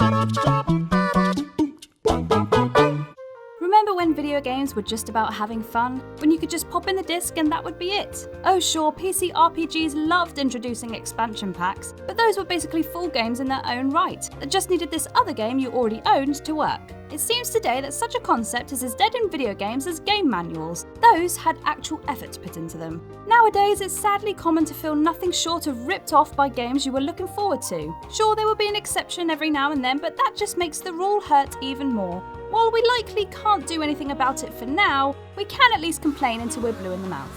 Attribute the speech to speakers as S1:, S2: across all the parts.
S1: Remember when video games were just about having fun? When you could just pop in the disc and that would be it? Oh sure, PC RPGs loved introducing expansion packs, but those were basically full games in their own right, that just needed this other game you already owned to work. It seems today that such a concept is as dead in video games as game manuals. Those had actual effort put into them. Nowadays, it's sadly common to feel nothing short of ripped off by games you were looking forward to. Sure, there will be an exception every now and then, but that just makes the rule hurt even more. While we likely can't do anything about it for now, we can at least complain until we're blue in the mouth.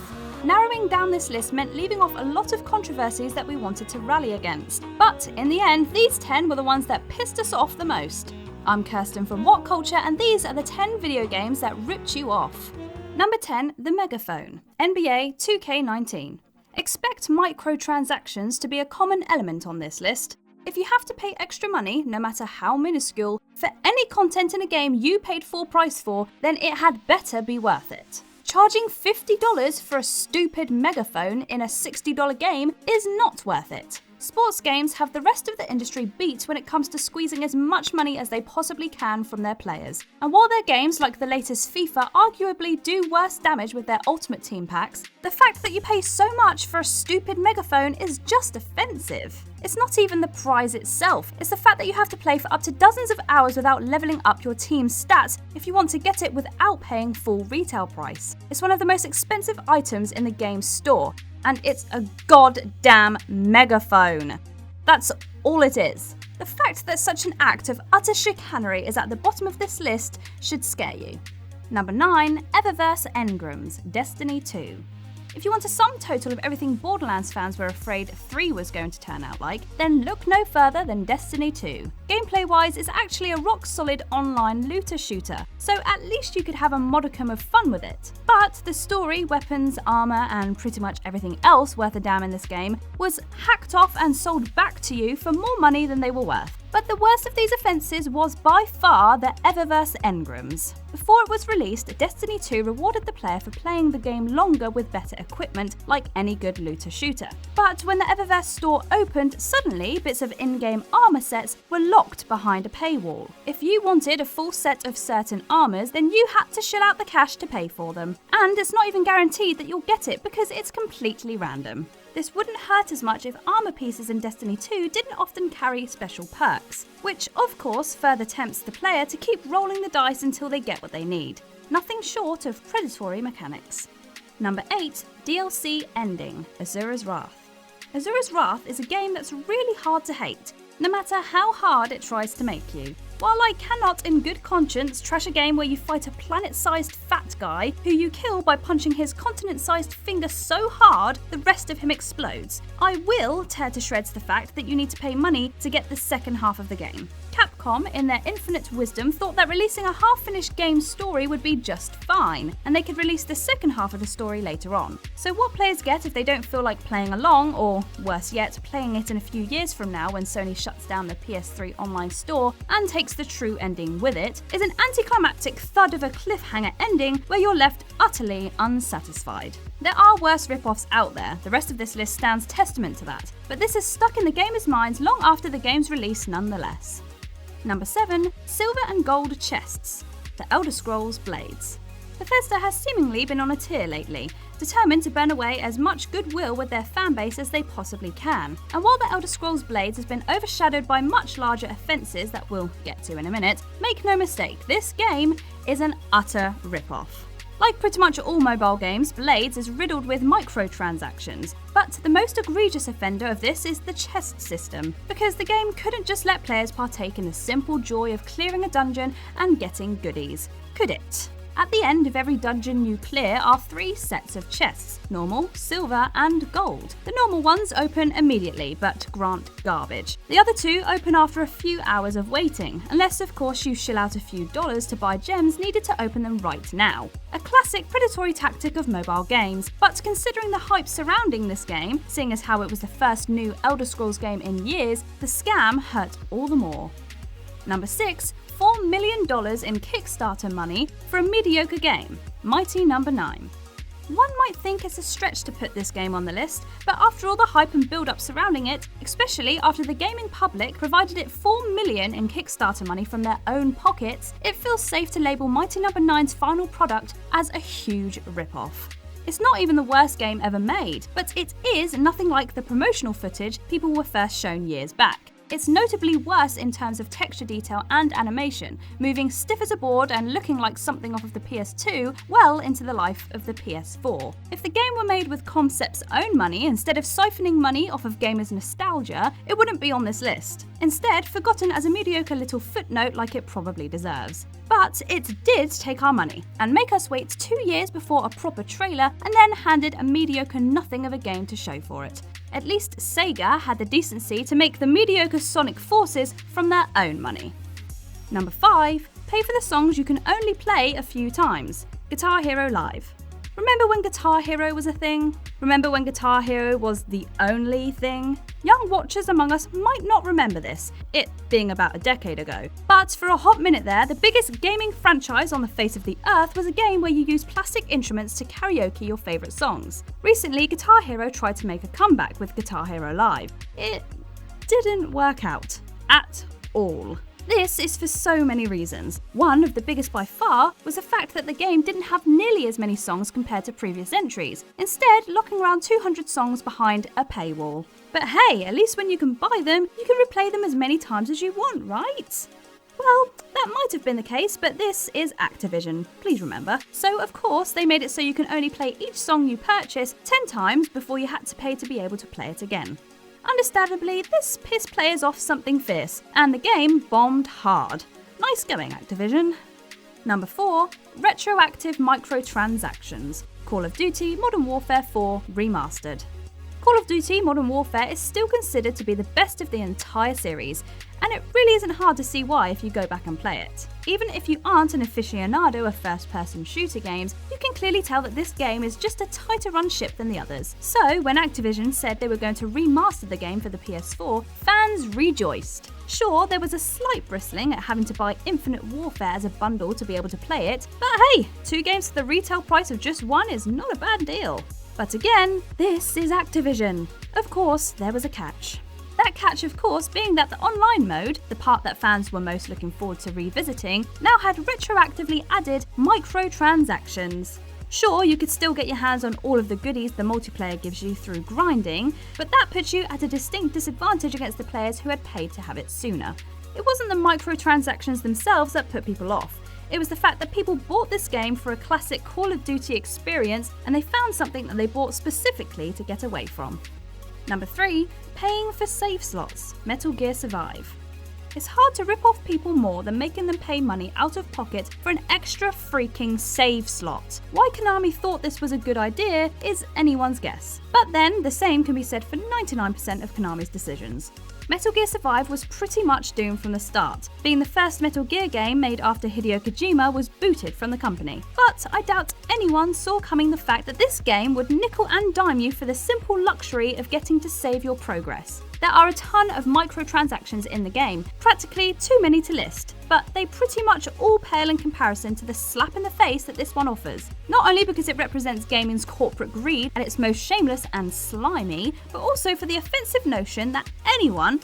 S1: Narrowing down this list meant leaving off a lot of controversies that we wanted to rally against. But in the end, these 10 were the ones that pissed us off the most. I'm Kirsten from WhatCulture, and these are the 10 video games that ripped you off. Number 10, the Megaphone, NBA 2K19. Expect microtransactions to be a common element on this list. If you have to pay extra money, no matter how minuscule, for any content in a game you paid full price for, then it had better be worth it. Charging $50 for a stupid megaphone in a $60 game is not worth it. Sports games have the rest of the industry beat when it comes to squeezing as much money as they possibly can from their players. And while their games like the latest FIFA arguably do worse damage with their Ultimate Team packs, the fact that you pay so much for a stupid megaphone is just offensive. It's not even the prize itself, it's the fact that you have to play for up to dozens of hours without leveling up your team's stats if you want to get it without paying full retail price. It's one of the most expensive items in the game's store, and it's a goddamn megaphone. That's all it is. The fact that such an act of utter chicanery is at the bottom of this list should scare you. Number 9, EVERVERSE ENGRAMS, Destiny 2. If you want a sum total of everything Borderlands fans were afraid 3 was going to turn out like, then look no further than Destiny 2. Gameplay-wise, it's actually a rock-solid online looter shooter, so at least you could have a modicum of fun with it. But the story, weapons, armour, and pretty much everything else worth a damn in this game was hacked off and sold back to you for more money than they were worth. But the worst of these offences was by far the EVERVERSE Engrams. Before it was released, Destiny 2 rewarded the player for playing the game longer with better equipment, like any good looter shooter. But when the EVERVERSE store opened, suddenly bits of in-game armour sets were locked behind a paywall. If you wanted a full set of certain armours, then you had to shell out the cash to pay for them. And it's not even guaranteed that you'll get it because it's completely random. This wouldn't hurt as much if armour pieces in Destiny 2 didn't often carry special perks, which of course further tempts the player to keep rolling the dice until they get what they need. Nothing short of predatory mechanics. Number 8, DLC Ending, ASURA'S Wrath. ASURA'S Wrath is a game that's really hard to hate, no matter how hard it tries to make you. While I cannot in good conscience trash a game where you fight a planet-sized fat guy who you kill by punching his continent-sized finger so hard the rest of him explodes, I will tear to shreds the fact that you need to pay money to get the second half of the game. Capcom, in their infinite wisdom, thought that releasing a half-finished game story would be just fine, and they could release the second half of the story later on. So what players get if they don't feel like playing along, or worse yet, playing it in a few years from now when Sony shuts down the PS3 online store and takes the true ending with it, is an anticlimactic thud of a cliffhanger ending where you're left utterly unsatisfied. There are worse rip-offs out there, the rest of this list stands testament to that, but this is stuck in the gamers' minds long after the game's release nonetheless. Number 7, Silver and Gold Chests, The Elder Scrolls Blades. Bethesda has seemingly been on a tear lately, determined to burn away as much goodwill with their fanbase as they possibly can. And while The Elder Scrolls Blades has been overshadowed by much larger offences that we'll get to in a minute, make no mistake, this game is an utter rip-off. Like pretty much all mobile games, Blades is riddled with microtransactions, but the most egregious offender of this is the chest system, because the game couldn't just let players partake in the simple joy of clearing a dungeon and getting goodies, could it? At the end of every dungeon you clear are 3 sets of chests, normal, silver and gold. The normal ones open immediately, but grant garbage. The other 2 open after a few hours of waiting, unless of course you shell out a few dollars to buy gems needed to open them right now. A classic predatory tactic of mobile games, but considering the hype surrounding this game, seeing as how it was the first new Elder Scrolls game in years, the scam hurt all the more. Number 6, $4 million in Kickstarter money for a mediocre game, Mighty No. 9. One might think it's a stretch to put this game on the list, but after all the hype and build-up surrounding it, especially after the gaming public provided it $4 million in Kickstarter money from their own pockets, it feels safe to label Mighty No. 9's final product as a huge rip-off. It's not even the worst game ever made, but it is nothing like the promotional footage people were first shown years back. It's notably worse in terms of texture detail and animation, moving stiff as a board and looking like something off of the PS2 well into the life of the PS4. If the game were made with Concept's own money instead of siphoning money off of gamers' nostalgia, it wouldn't be on this list. Instead, forgotten as a mediocre little footnote like it probably deserves. But it did take our money and make us wait 2 years before a proper trailer and then handed a mediocre nothing of a game to show for it. At least Sega had the decency to make the mediocre Sonic Forces from their own money. Number 5. Pay for the songs you can only play a few times. Guitar Hero Live. Remember when Guitar Hero was a thing? Remember when Guitar Hero was the only thing? Young watchers among us might not remember this, it being about a decade ago. But for a hot minute there, the biggest gaming franchise on the face of the earth was a game where you used plastic instruments to karaoke your favourite songs. Recently, Guitar Hero tried to make a comeback with Guitar Hero Live. It didn't work out. At all. This is for so many reasons. One of the biggest by far was the fact that the game didn't have nearly as many songs compared to previous entries, instead locking around 200 songs behind a paywall. But hey, at least when you can buy them, you can replay them as many times as you want, right? Well, that might have been the case, but this is Activision, please remember. So of course they made it so you can only play each song you purchase 10 times before you had to pay to be able to play it again. Understandably, this pissed players off something fierce, and the game bombed hard. Nice going, Activision. Number 4. Retroactive microtransactions. Call of Duty Modern Warfare 4 Remastered. Call of Duty Modern Warfare is still considered to be the best of the entire series, and it really isn't hard to see why if you go back and play it. Even if you aren't an aficionado of first-person shooter games, you can clearly tell that this game is just a tighter run ship than the others. So when Activision said they were going to remaster the game for the PS4, fans rejoiced. Sure, there was a slight bristling at having to buy Infinite Warfare as a bundle to be able to play it, but hey, 2 games for the retail price of just 1 is not a bad deal. But again, this is Activision. Of course, there was a catch. That catch, of course, being that the online mode, the part that fans were most looking forward to revisiting, now had retroactively added microtransactions. Sure, you could still get your hands on all of the goodies the multiplayer gives you through grinding, but that puts you at a distinct disadvantage against the players who had paid to have it sooner. It wasn't the microtransactions themselves that put people off. It was the fact that people bought this game for a classic Call of Duty experience, and they found something that they bought specifically to get away from. Number 3. Paying for save slots. Metal Gear Survive. It's hard to rip off people more than making them pay money out of pocket for an extra freaking save slot. Why Konami thought this was a good idea is anyone's guess. But then, the same can be said for 99% of Konami's decisions. Metal Gear Survive was pretty much doomed from the start, being the first Metal Gear game made after Hideo Kojima was booted from the company. But I doubt anyone saw coming the fact that this game would nickel and dime you for the simple luxury of getting to save your progress. There are a ton of microtransactions in the game, practically too many to list, but they pretty much all pale in comparison to the slap in the face that this one offers. Not only because it represents gaming's corporate greed at its most shameless and slimy, but also for the offensive notion that anyone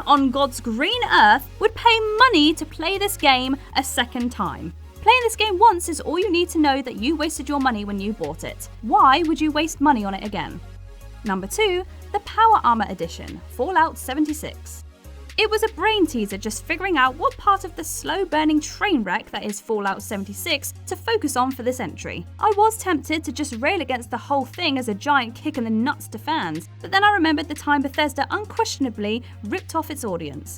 S1: on God's green earth would pay money to play this game a second time. Playing this game once is all you need to know that you wasted your money when you bought it. Why would you waste money on it again? Number 2. The Power Armour Edition, Fallout 76. It was a brain teaser just figuring out what part of the slow-burning train wreck that is Fallout 76 to focus on for this entry. I was tempted to just rail against the whole thing as a giant kick in the nuts to fans, but then I remembered the time Bethesda unquestionably ripped off its audience.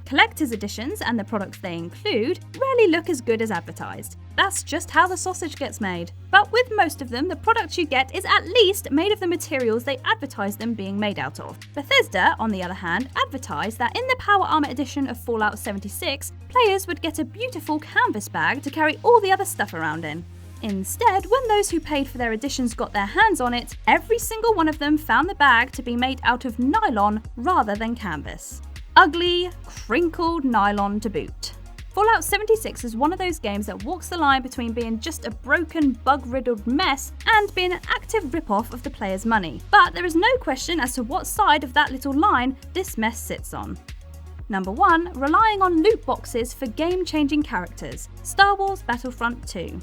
S1: Collector's editions and the products they include rarely look as good as advertised. That's just how the sausage gets made. But with most of them, the product you get is at least made of the materials they advertise them being made out of. Bethesda, on the other hand, advertised that in the Power Armour edition of Fallout 76, players would get a beautiful canvas bag to carry all the other stuff around in. Instead, when those who paid for their editions got their hands on it, every single one of them found the bag to be made out of nylon rather than canvas. Ugly, crinkled nylon to boot. Fallout 76 is one of those games that walks the line between being just a broken, bug-riddled mess and being an active rip-off of the player's money. But there is no question as to what side of that little line this mess sits on. Number 1. Relying on loot boxes for game-changing characters. Star Wars Battlefront 2.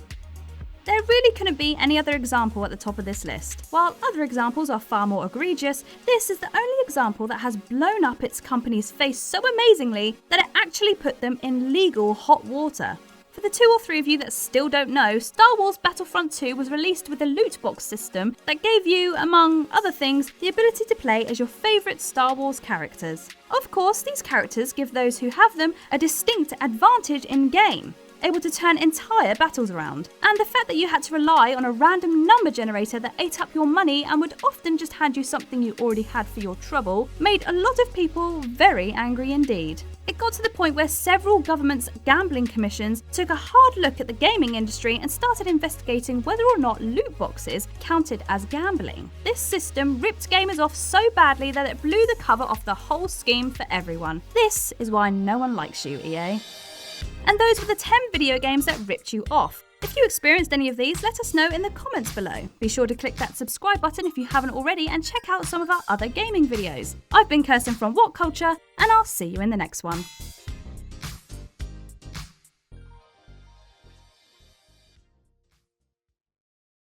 S1: There really couldn't be any other example at the top of this list. While other examples are far more egregious, this is the only example that has blown up its company's face so amazingly that it actually put them in legal hot water. For the 2 or 3 of you that still don't know, Star Wars Battlefront 2 was released with a loot box system that gave you, among other things, the ability to play as your favourite Star Wars characters. Of course, these characters give those who have them a distinct advantage in-game, able to turn entire battles around. And the fact that you had to rely on a random number generator that ate up your money and would often just hand you something you already had for your trouble made a lot of people very angry indeed. It got to the point where several governments' gambling commissions took a hard look at the gaming industry and started investigating whether or not loot boxes counted as gambling. This system ripped gamers off so badly that it blew the cover off the whole scheme for everyone. This is why no one likes you, EA. And those were the 10 video games that ripped you off. If you experienced any of these, let us know in the comments below. Be sure to click that subscribe button if you haven't already and check out some of our other gaming videos. I've been Kirsten from WhatCulture, and I'll see you in the next one.